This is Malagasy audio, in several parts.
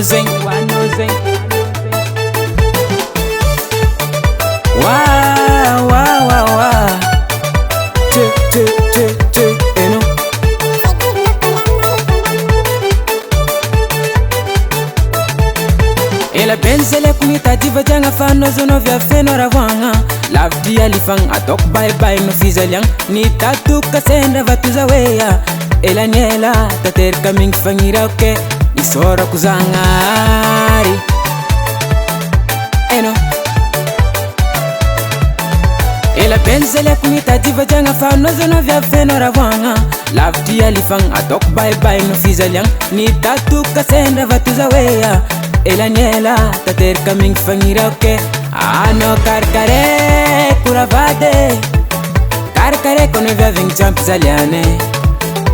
zen Wow, wow, wow, wow. Eno. Ela benzele kumita diva janga fano zono vya feno ravanga. Lavdi alifang atok bye bye no fizaliang. Ni tatu kasenda vatuza weya. Ela nyela tater kaming fangira oke. Isora kuzangari. Eno. Ela benzele kumita diva janga fano zono vya feno ravanga. Lavdi alifang atok bye bye no fizaliang. Ni tatu kasenda vatuza weya. Ela nyela tater kaming fangira oke. Ano karkare kuravade. Karkare kono vya ving champ zaliane.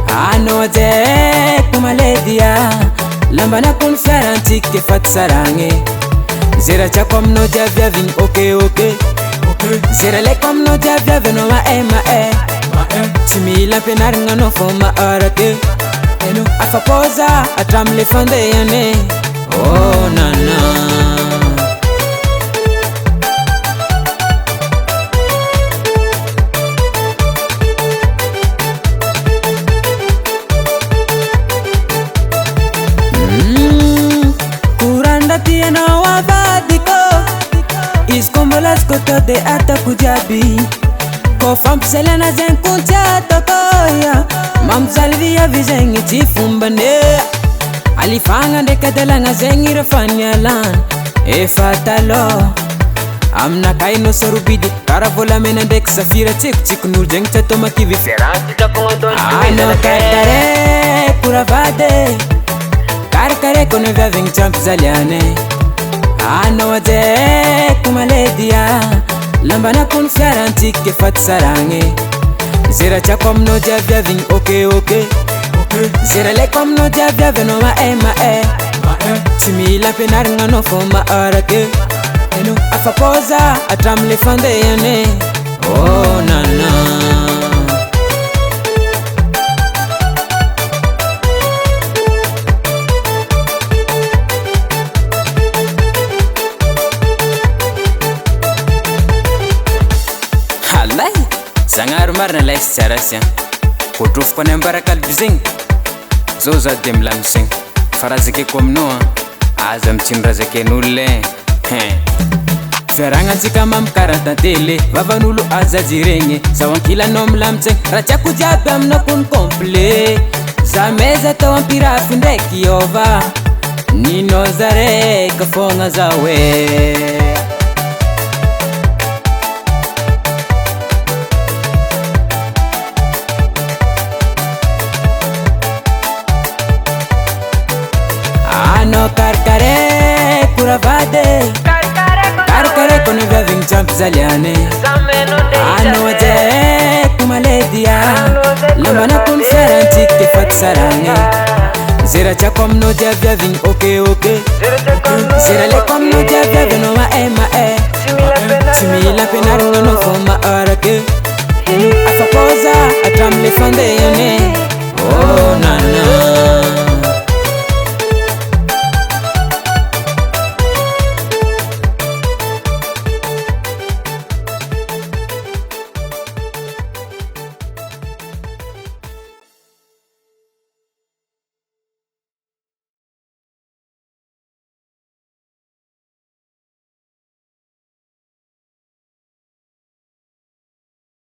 Ano je kumaledia. Lambana kun fiaranti ke fat sarange. Zera cha kom no ja vya ving okay. Zera le kom no ja vya veno ma Timi la penar ngano foma arake. Eno afa poza atram le fande yane. Oh nana. Kuranda tiena wavadiko. Is como las cotas de ata kujabi. Kofam selena zen kuncha tokoya. Mam salvia vizengi tifumbane. Alifanga dekadala nga zengi refanyalan. E fatalo. Amna kaino sorubidi. Karavola mena dek safira tik nur jeng chatoma kivi. Ano karkare kuravade. Karkare kone vya ving champ zaliane. Ano je kumaledia. Lambana kun fiaranti ke fat sarange. Zera cha kom no ja vya ving okay. Zera le kom no ja vya veno ma Timi la penar ngano foma arake. Eno afa poza atram le fande yane. Oh nana. Zangar marna lais tsarasya. Kotrof ko nembara kalbizing. Zoza dem lamsing. Farazike komnoa. Azam chimrazike nulle. Feranga tsika mam karata tele. Vavanulu azazirenye. Sawankila nom lamsing. Racha kujabi amna kun komple. Zameza tawampira fundeki ova. Nino zare kafonga zawe. Ano karkare kuravade. Karkare kono vya ving champ zaliane. Ano je kumaledia. Lambana kun fiaranti ke fat sarange. Zera cha kom no ja vya ving okay. Zera le kom no ja vya veno ma Timi la penar ngano foma arake. Afa poza atram le fande yane. Oh nana.